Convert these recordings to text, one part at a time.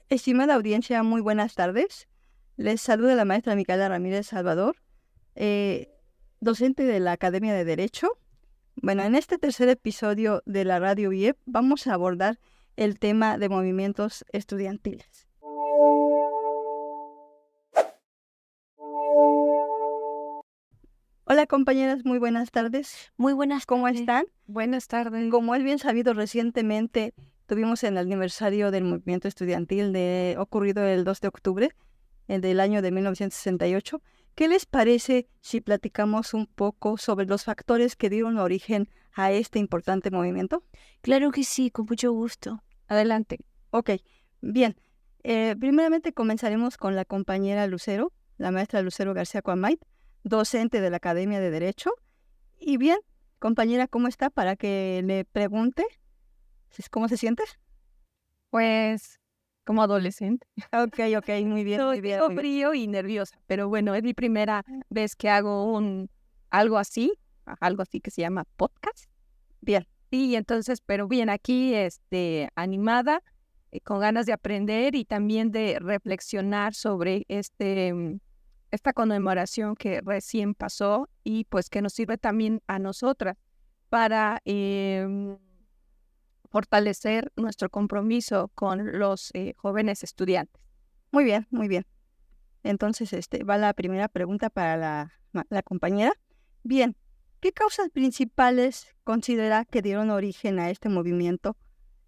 Estimada audiencia, muy buenas tardes. Les saluda la maestra Micaela Ramírez Salvador, eh, docente de la Academia de Derecho. Bueno, en este tercer episodio de la Radio IEP vamos a abordar el tema de movimientos estudiantiles. Hola compañeras, muy buenas tardes. Muy buenas ¿Cómo tardes. están? Buenas tardes. Como es bien sabido, recientemente tuvimos el aniversario del movimiento estudiantil ocurrido el 2 de octubre del año de 1968. ¿Qué les parece si platicamos un poco sobre los factores que dieron origen a este importante movimiento? Claro que sí, con mucho gusto. Adelante. Ok, bien. Primeramente comenzaremos con la compañera Lucero, la maestra Lucero García Cuamait, docente de la Academia de Derecho. Y bien, compañera, ¿cómo está? Para que le pregunte cómo se siente. Pues, como adolescente. Ok, muy bien, muy bien. Tengo frío y nerviosa, pero bueno, es mi primera vez que hago algo así que se llama podcast. Bien. Y entonces, pero bien, aquí animada, con ganas de aprender y también de reflexionar sobre esta conmemoración que recién pasó y pues que nos sirve también a nosotras para fortalecer nuestro compromiso con los jóvenes estudiantes. Muy bien, muy bien. Entonces, va la primera pregunta para la compañera. Bien, ¿qué causas principales considera que dieron origen a este movimiento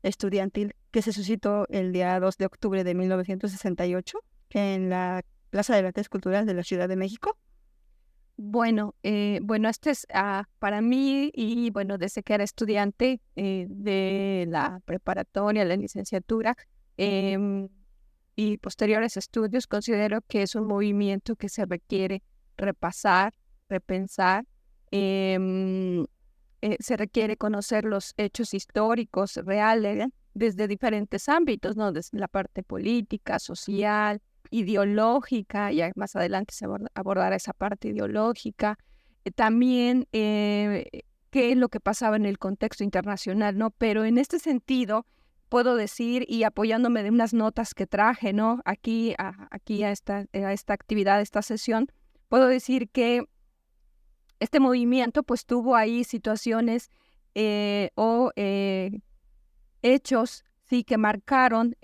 estudiantil que se suscitó el día 2 de octubre de 1968 en la Plaza de las Artes Culturales de la Ciudad de México? Bueno, este es para mí y bueno, desde que era estudiante de la preparatoria, la licenciatura y posteriores estudios, considero que es un movimiento que se requiere repasar, repensar, se requiere conocer los hechos históricos reales desde diferentes ámbitos, ¿no? Desde la parte política, social, ideológica, ya más adelante se abordará esa parte ideológica. También qué es lo que pasaba en el contexto internacional, ¿no? Pero en este sentido, puedo decir, y apoyándome de unas notas que traje, ¿no? Aquí a esta actividad, a esta sesión, puedo decir que este movimiento pues tuvo ahí situaciones o hechos, sí, que marcaron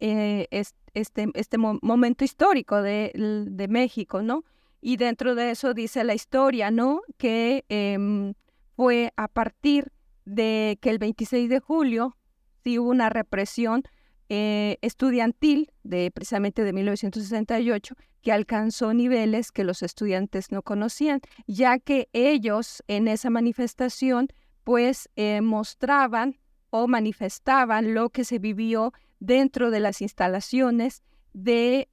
este momento histórico de México, ¿no? Y dentro de eso dice la historia, ¿no? Que fue a partir de que el 26 de julio sí hubo una represión estudiantil precisamente de 1968 que alcanzó niveles que los estudiantes no conocían, ya que ellos en esa manifestación pues mostraban o manifestaban lo que se vivió dentro de las instalaciones de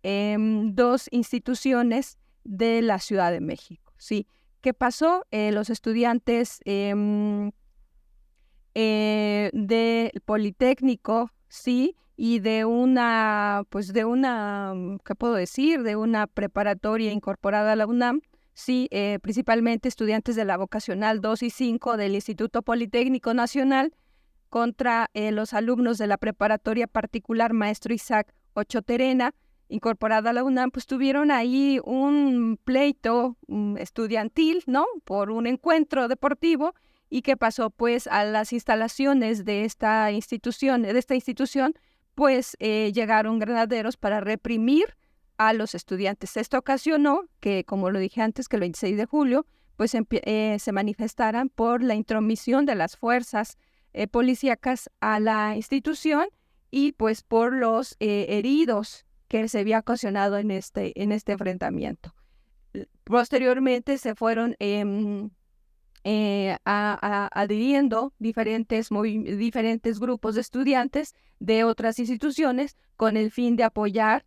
dos instituciones de la Ciudad de México. ¿Sí? ¿Qué pasó? Los estudiantes del Politécnico, sí, y ¿qué puedo decir? De una preparatoria incorporada a la UNAM, sí, principalmente estudiantes de la vocacional 2 y 5 del Instituto Politécnico Nacional, contra los alumnos de la preparatoria particular Maestro Isaac Ocho Terena, incorporada a la UNAM, pues tuvieron ahí un pleito estudiantil, ¿no? Por un encuentro deportivo. ¿Y qué pasó? Pues a las instalaciones de esta institución, pues llegaron granaderos para reprimir a los estudiantes. Esto ocasionó que, como lo dije antes, que el 26 de julio, pues se manifestaran por la intromisión de las fuerzas policíacas a la institución y pues por los heridos que se había ocasionado en este enfrentamiento. Posteriormente se fueron adhiriendo diferentes grupos de estudiantes de otras instituciones con el fin de apoyar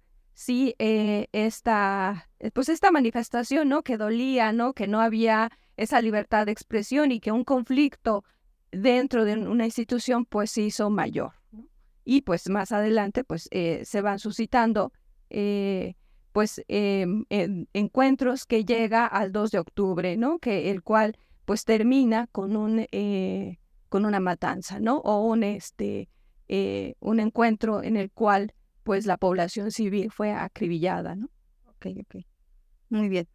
esta manifestación, ¿no? Que dolía, ¿no? Que no había esa libertad de expresión y que un conflicto dentro de una institución pues se hizo mayor, ¿no? Y pues más adelante pues se van suscitando encuentros que llega al 2 de octubre, ¿no? Que el cual pues termina con una matanza, ¿no? O un encuentro en el cual pues la población civil fue acribillada, ¿no? Ok. Muy bien.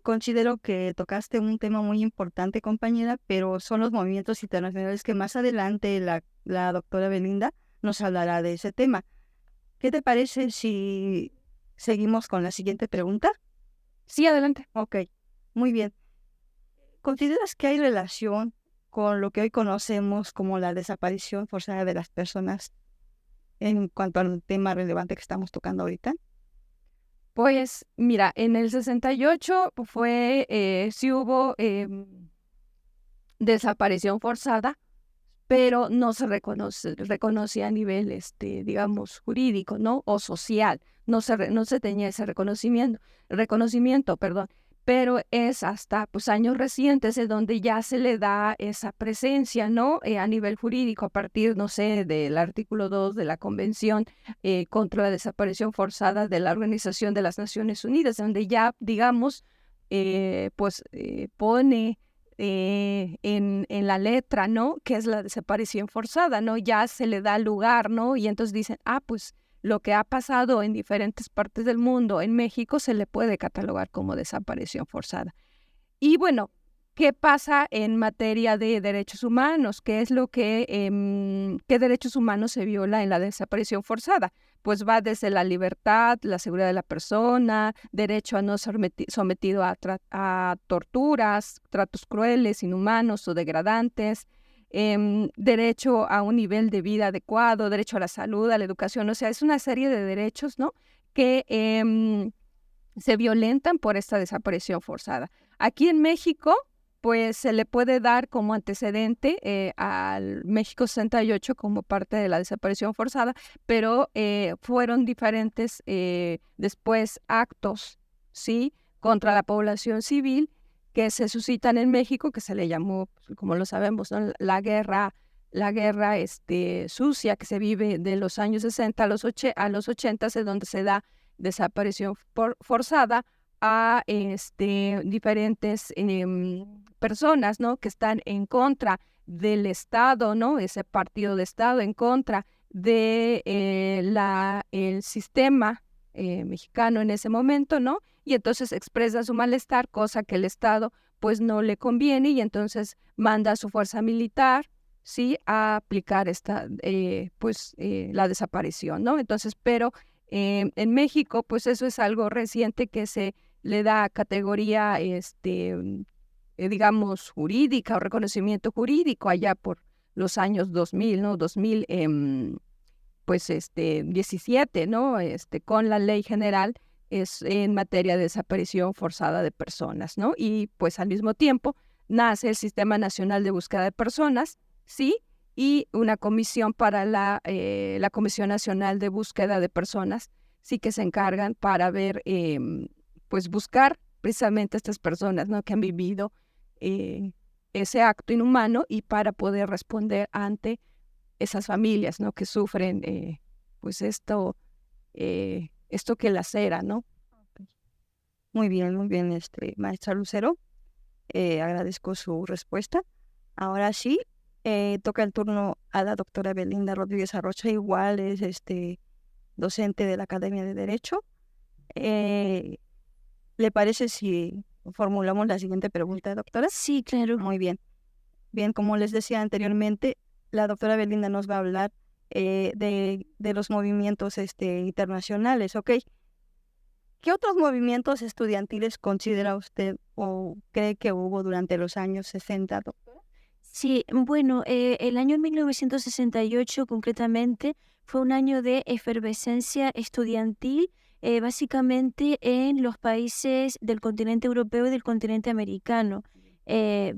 Considero que tocaste un tema muy importante, compañera, pero son los movimientos internacionales que más adelante la doctora Belinda nos hablará de ese tema. ¿Qué te parece si seguimos con la siguiente pregunta? Sí, adelante. Ok, muy bien. ¿Consideras que hay relación con lo que hoy conocemos como la desaparición forzada de las personas en cuanto al tema relevante que estamos tocando ahorita? Pues mira, en el 68 sí hubo desaparición forzada, pero no se reconocía a nivel, digamos, jurídico, ¿no? O social, no se tenía ese reconocimiento, perdón. Pero es hasta pues años recientes en donde ya se le da esa presencia, ¿no? A nivel jurídico, a partir, no sé, del artículo 2 de la Convención contra la Desaparición Forzada de la Organización de las Naciones Unidas, donde ya, digamos, pone en la letra, ¿no? Que es la desaparición forzada, ¿no? Ya se le da lugar, ¿no? Y entonces dicen, pues lo que ha pasado en diferentes partes del mundo, en México, se le puede catalogar como desaparición forzada. Y bueno, ¿qué pasa en materia de derechos humanos? ¿Qué es qué derechos humanos se viola en la desaparición forzada? Pues va desde la libertad, la seguridad de la persona, derecho a no ser sometido a torturas, tratos crueles, inhumanos o degradantes, derecho a un nivel de vida adecuado, derecho a la salud, a la educación. O sea, es una serie de derechos, ¿no? Que se violentan por esta desaparición forzada. Aquí en México, pues se le puede dar como antecedente al México 68 como parte de la desaparición forzada, pero fueron diferentes después actos, ¿sí?, contra la población civil que se suscitan en México, que se le llamó, como lo sabemos, ¿no?, la guerra sucia que se vive de los años 60 a los 80, es donde se da desaparición forzada a diferentes personas, ¿no?, que están en contra del Estado, ¿no?, ese partido de Estado en contra de el sistema mexicano en ese momento, ¿no? Y entonces expresa su malestar, cosa que el Estado pues no le conviene, y entonces manda a su fuerza militar, sí, a aplicar la desaparición, ¿no? Entonces, pero en México, pues eso es algo reciente que se le da categoría, digamos, jurídica o reconocimiento jurídico allá por los años 2000, ¿no? 17, ¿no? Con la ley general es en materia de desaparición forzada de personas, ¿no? Y pues al mismo tiempo nace el Sistema Nacional de Búsqueda de Personas, ¿sí? Y una comisión para la Comisión Nacional de Búsqueda de Personas, sí, que se encargan para ver, pues buscar precisamente a estas personas, ¿no?, que han vivido ese acto inhumano, y para poder responder ante esas familias, ¿no?, que sufren pues esto que lacera, ¿no? Muy bien, maestra Lucero. Agradezco su respuesta. Ahora sí, toca el turno a la doctora Belinda Rodríguez Arrocha, igual es docente de la Academia de Derecho. ¿Le parece si formulamos la siguiente pregunta, doctora? Sí, claro. Muy bien. Bien, como les decía anteriormente, la doctora Belinda nos va a hablar de los movimientos internacionales, ¿ok? ¿Qué otros movimientos estudiantiles considera usted o cree que hubo durante los años 60, doctora? Sí, bueno, el año 1968 concretamente fue un año de efervescencia estudiantil, básicamente en los países del continente europeo y del continente americano,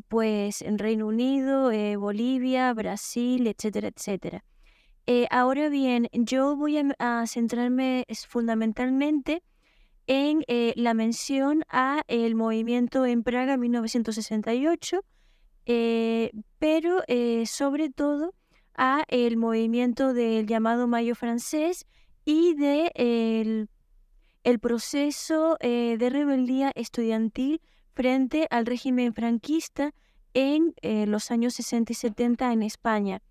pues en Reino Unido, Bolivia, Brasil, etcétera, etcétera. Ahora bien, yo voy a centrarme fundamentalmente en la mención a el movimiento en Praga 1968, pero sobre todo a el movimiento del llamado Mayo francés y de el proceso de rebeldía estudiantil frente al régimen franquista en los años 60 y 70 en España.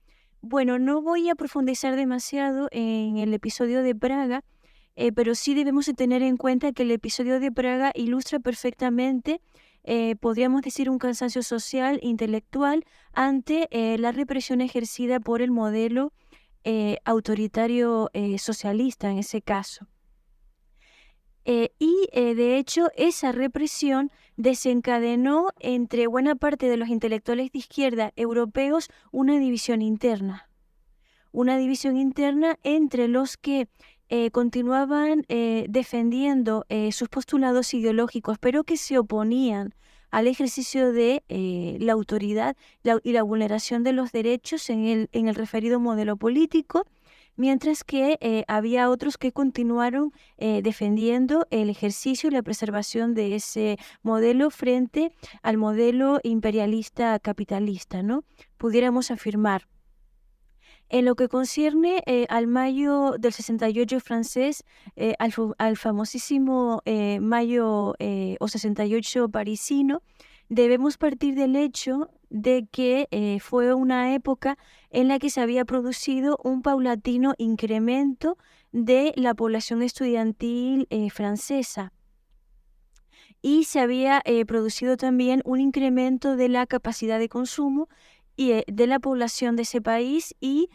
Bueno, no voy a profundizar demasiado en el episodio de Praga, pero sí debemos de tener en cuenta que el episodio de Praga ilustra perfectamente, podríamos decir, un cansancio social, intelectual, ante la represión ejercida por el modelo autoritario socialista en ese caso. De hecho, esa represión desencadenó entre buena parte de los intelectuales de izquierda europeos una división interna. Una división interna entre los que continuaban defendiendo sus postulados ideológicos, pero que se oponían al ejercicio de la autoridad y la vulneración de los derechos en el referido modelo político, mientras que había otros que continuaron defendiendo el ejercicio y la preservación de ese modelo frente al modelo imperialista capitalista, ¿no? Pudiéramos afirmar. En lo que concierne al mayo del 68 francés, al famosísimo mayo o 68 parisino, debemos partir del hecho de que fue una época en la que se había producido un paulatino incremento de la población estudiantil francesa. Y se había producido también un incremento de la capacidad de consumo y de la población de ese país y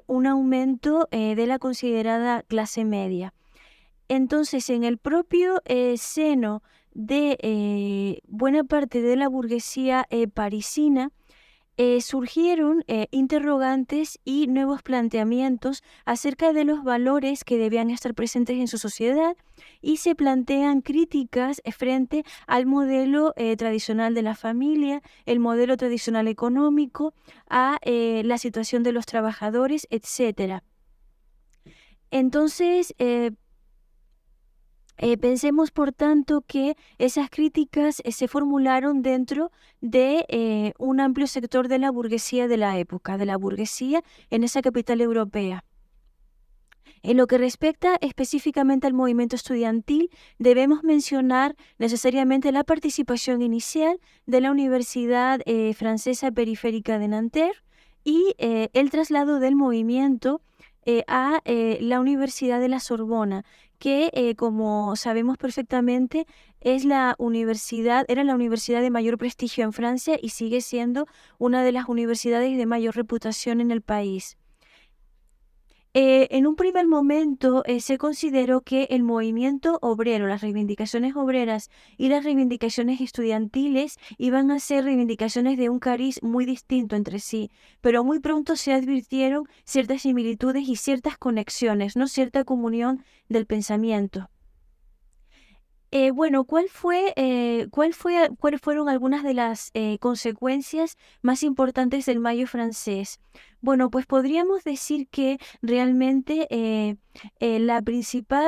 un aumento de la considerada clase media. Entonces, en el propio seno de buena parte de la burguesía parisina, surgieron interrogantes y nuevos planteamientos acerca de los valores que debían estar presentes en su sociedad y se plantean críticas frente al modelo tradicional de la familia, el modelo tradicional económico, a la situación de los trabajadores, etc. Entonces, pensemos, por tanto, que esas críticas se formularon dentro de un amplio sector de la burguesía de la época, de la burguesía en esa capital europea. En lo que respecta específicamente al movimiento estudiantil, debemos mencionar necesariamente la participación inicial de la Universidad Francesa Periférica de Nanterre y el traslado del movimiento a la Universidad de la Sorbona, que como sabemos perfectamente era la universidad de mayor prestigio en Francia y sigue siendo una de las universidades de mayor reputación en el país. En un primer momento se consideró que el movimiento obrero, las reivindicaciones obreras y las reivindicaciones estudiantiles iban a ser reivindicaciones de un cariz muy distinto entre sí, pero muy pronto se advirtieron ciertas similitudes y ciertas conexiones, ¿no? Cierta comunión del pensamiento. Bueno, ¿cuáles fueron algunas de las consecuencias más importantes del Mayo francés? Bueno, pues podríamos decir que realmente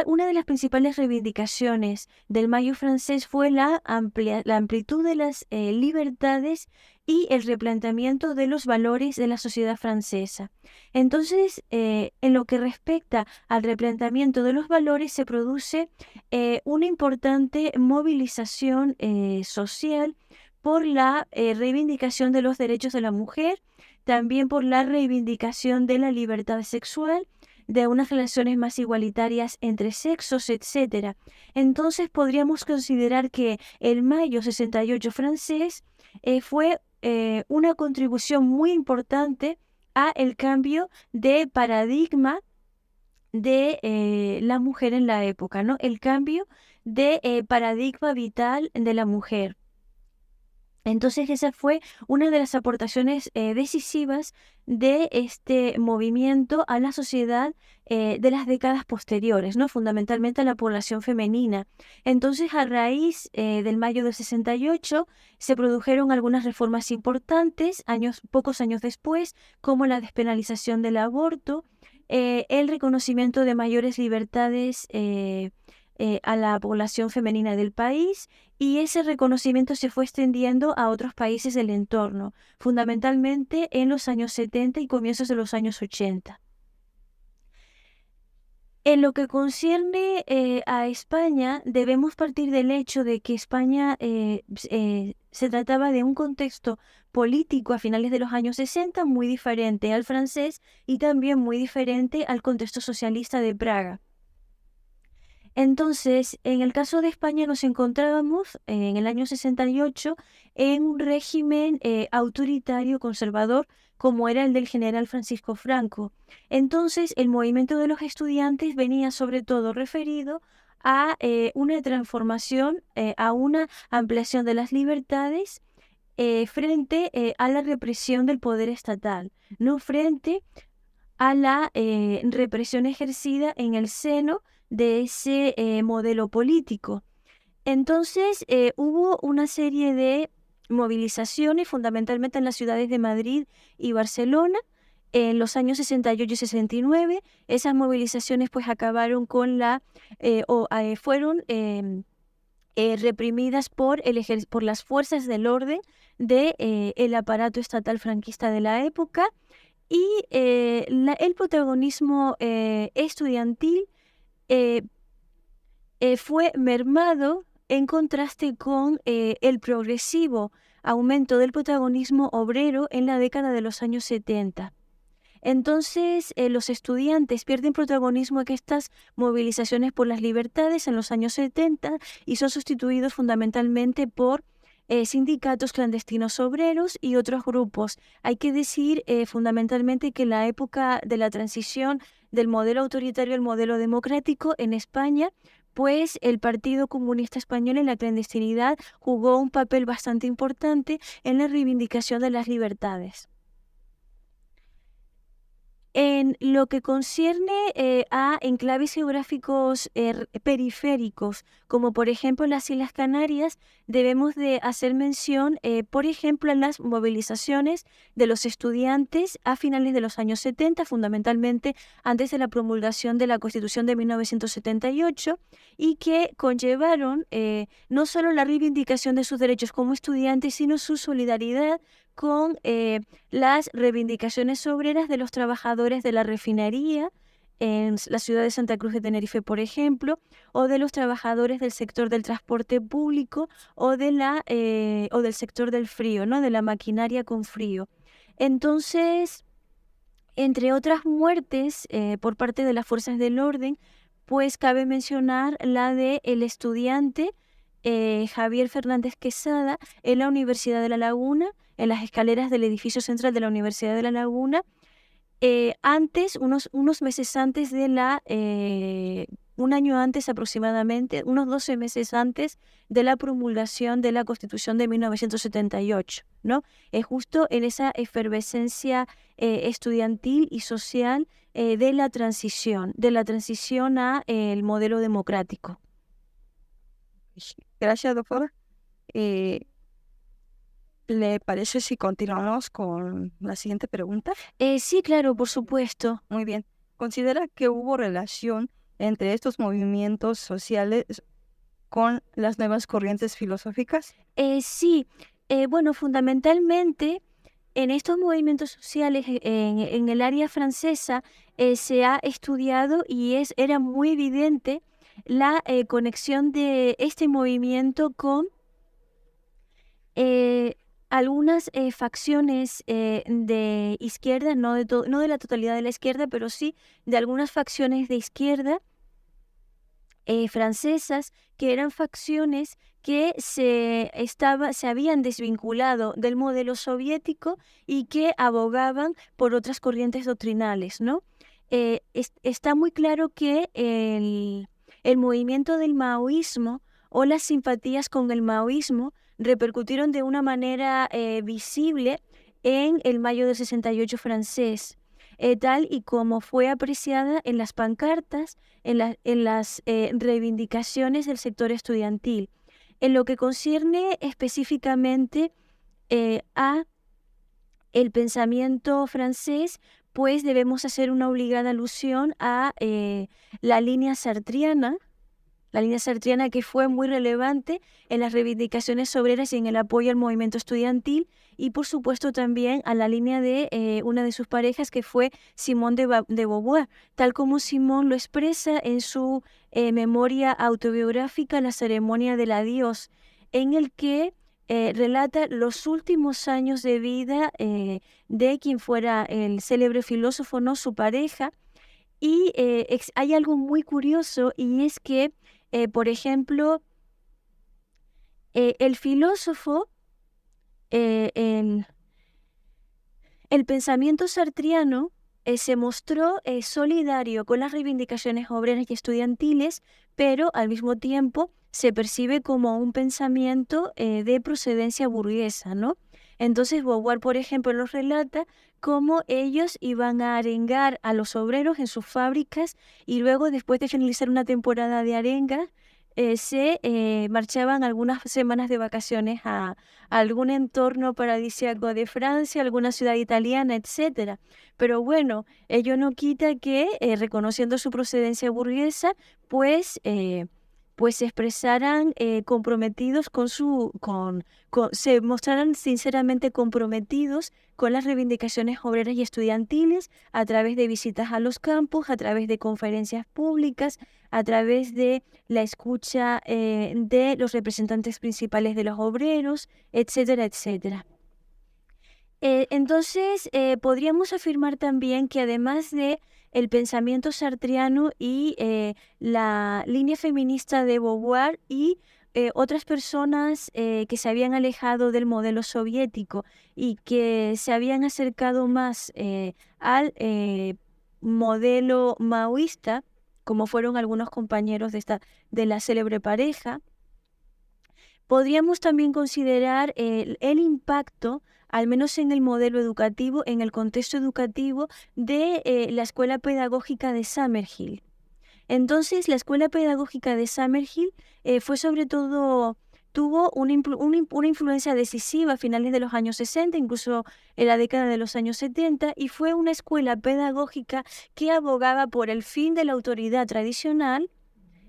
una de las principales reivindicaciones del Mayo francés fue la amplitud de las libertades y el replanteamiento de los valores de la sociedad francesa. Entonces, en lo que respecta al replanteamiento de los valores, se produce una importante movilización social por la reivindicación de los derechos de la mujer, también por la reivindicación de la libertad sexual, de unas relaciones más igualitarias entre sexos, etc. Entonces podríamos considerar que el Mayo 68 francés fue una contribución muy importante a el cambio de paradigma de la mujer en la época, ¿no? El cambio de paradigma vital de la mujer. Entonces esa fue una de las aportaciones decisivas de este movimiento a la sociedad de las décadas posteriores, ¿no? Fundamentalmente a la población femenina. Entonces, a raíz del Mayo del 68 se produjeron algunas reformas importantes, pocos años después, como la despenalización del aborto, el reconocimiento de mayores libertades a la población femenina del país, y ese reconocimiento se fue extendiendo a otros países del entorno, fundamentalmente en los años 70 y comienzos de los años 80. En lo que concierne a España, debemos partir del hecho de que España se trataba de un contexto político a finales de los años 60 muy diferente al francés y también muy diferente al contexto socialista de Praga. Entonces, en el caso de España nos encontrábamos en el año 68 en un régimen autoritario conservador como era el del general Francisco Franco. Entonces, el movimiento de los estudiantes venía sobre todo referido a una transformación, a una ampliación de las libertades frente a la represión del poder estatal, no frente a la represión ejercida en el seno de ese modelo político. Entonces hubo una serie de movilizaciones, fundamentalmente en las ciudades de Madrid y Barcelona, en los años 68 y 69. Esas movilizaciones pues acabaron con fueron reprimidas por las fuerzas del orden del aparato estatal franquista de la época. Y el protagonismo estudiantil fue mermado en contraste con el progresivo aumento del protagonismo obrero en la década de los años 70. Entonces, los estudiantes pierden protagonismo en estas movilizaciones por las libertades en los años 70 y son sustituidos fundamentalmente por sindicatos clandestinos obreros y otros grupos. Hay que decir fundamentalmente que en la época de la transición del modelo autoritario al modelo democrático en España, pues el Partido Comunista Español en la clandestinidad jugó un papel bastante importante en la reivindicación de las libertades. En lo que concierne a enclaves geográficos periféricos, como por ejemplo las Islas Canarias, debemos de hacer mención, por ejemplo, a las movilizaciones de los estudiantes a finales de los años 70, fundamentalmente antes de la promulgación de la Constitución de 1978, y que conllevaron no solo la reivindicación de sus derechos como estudiantes, sino su solidaridad con las reivindicaciones obreras de los trabajadores de la refinería en la ciudad de Santa Cruz de Tenerife, por ejemplo, o de los trabajadores del sector del transporte público o del sector del frío, ¿no? De la maquinaria con frío. Entonces, entre otras muertes por parte de las fuerzas del orden, pues cabe mencionar la de el estudiante Javier Fernández Quesada en la Universidad de La Laguna, en las escaleras del edificio central de la Universidad de La Laguna, unos meses antes un año antes aproximadamente, unos 12 meses antes de la promulgación de la Constitución de 1978, ¿no? Es justo en esa efervescencia estudiantil y social de la transición a el modelo democrático. Gracias, doctora. ¿Le parece si continuamos con la siguiente pregunta? Sí, claro, por supuesto. Muy bien. ¿Considera que hubo relación entre estos movimientos sociales con las nuevas corrientes filosóficas? Sí. Bueno, fundamentalmente en estos movimientos sociales en el área francesa se ha estudiado y era muy evidente la conexión de este movimiento con algunas facciones de izquierda, no de la totalidad de la izquierda, pero sí de algunas facciones de izquierda francesas, que eran facciones que se habían desvinculado del modelo soviético y que abogaban por otras corrientes doctrinales, ¿no? Está muy claro que el movimiento del maoísmo o las simpatías con el maoísmo repercutieron de una manera visible en el mayo del 68 francés, tal y como fue apreciada en las pancartas, en las reivindicaciones del sector estudiantil. En lo que concierne específicamente a el pensamiento francés, pues debemos hacer una obligada alusión a la línea sartriana que fue muy relevante en las reivindicaciones obreras y en el apoyo al movimiento estudiantil, y por supuesto también a la línea de una de sus parejas, que fue Simone de Beauvoir, tal como Simone lo expresa en su memoria autobiográfica La ceremonia del adiós, en el que relata los últimos años de vida de quien fuera el célebre filósofo, ¿no? Su pareja. Y hay algo muy curioso, y es que, por ejemplo, el filósofo, el pensamiento sartriano se mostró solidario con las reivindicaciones obreras y estudiantiles, pero al mismo tiempo se percibe como un pensamiento de procedencia burguesa, ¿no? Entonces Beauvoir, por ejemplo, nos relata cómo ellos iban a arengar a los obreros en sus fábricas y luego, después de finalizar una temporada de arenga, se marchaban algunas semanas de vacaciones a algún entorno paradisíaco de Francia, alguna ciudad italiana, etcétera. Pero bueno, ello no quita que, reconociendo su procedencia burguesa, pues se expresaran comprometidos se mostraran sinceramente comprometidos con las reivindicaciones obreras y estudiantiles a través de visitas a los campos, a través de conferencias públicas, a través de la escucha de los representantes principales de los obreros, etcétera, etcétera. Entonces, podríamos afirmar también que además de el pensamiento sartriano y la línea feminista de Beauvoir y otras personas que se habían alejado del modelo soviético y que se habían acercado más al modelo maoísta, como fueron algunos compañeros de la célebre pareja, podríamos también considerar el impacto, al menos en el modelo educativo, en el contexto educativo de la Escuela Pedagógica de Summerhill. Entonces, la Escuela Pedagógica de Summerhill tuvo una influencia decisiva a finales de los años 60, incluso en la década de los años 70, y fue una escuela pedagógica que abogaba por el fin de la autoridad tradicional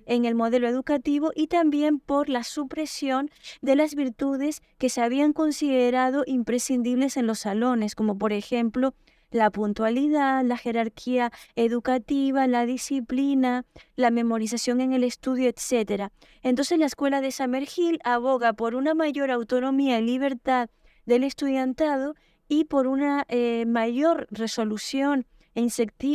en el modelo educativo y también por la supresión de las virtudes que se habían considerado imprescindibles en los salones, como por ejemplo la puntualidad, la jerarquía educativa, la disciplina, la memorización en el estudio, etc. Entonces la escuela de Summerhill aboga por una mayor autonomía y libertad del estudiantado y por una mayor resolución e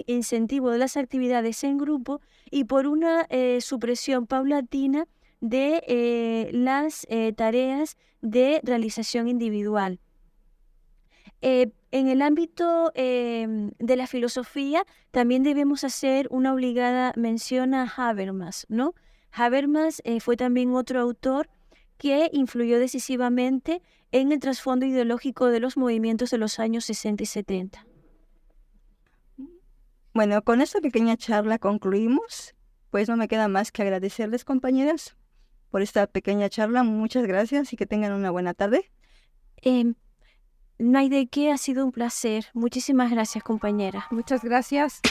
incentivo de las actividades en grupo y por una supresión paulatina de las tareas de realización individual. En el ámbito de la filosofía también debemos hacer una obligada mención a Habermas, ¿no? Habermas fue también otro autor que influyó decisivamente en el trasfondo ideológico de los movimientos de los años 60 y 70. Bueno, con esta pequeña charla concluimos. Pues no me queda más que agradecerles, compañeras, por esta pequeña charla. Muchas gracias y que tengan una buena tarde. No hay de qué, ha sido un placer. Muchísimas gracias, compañera. Muchas gracias.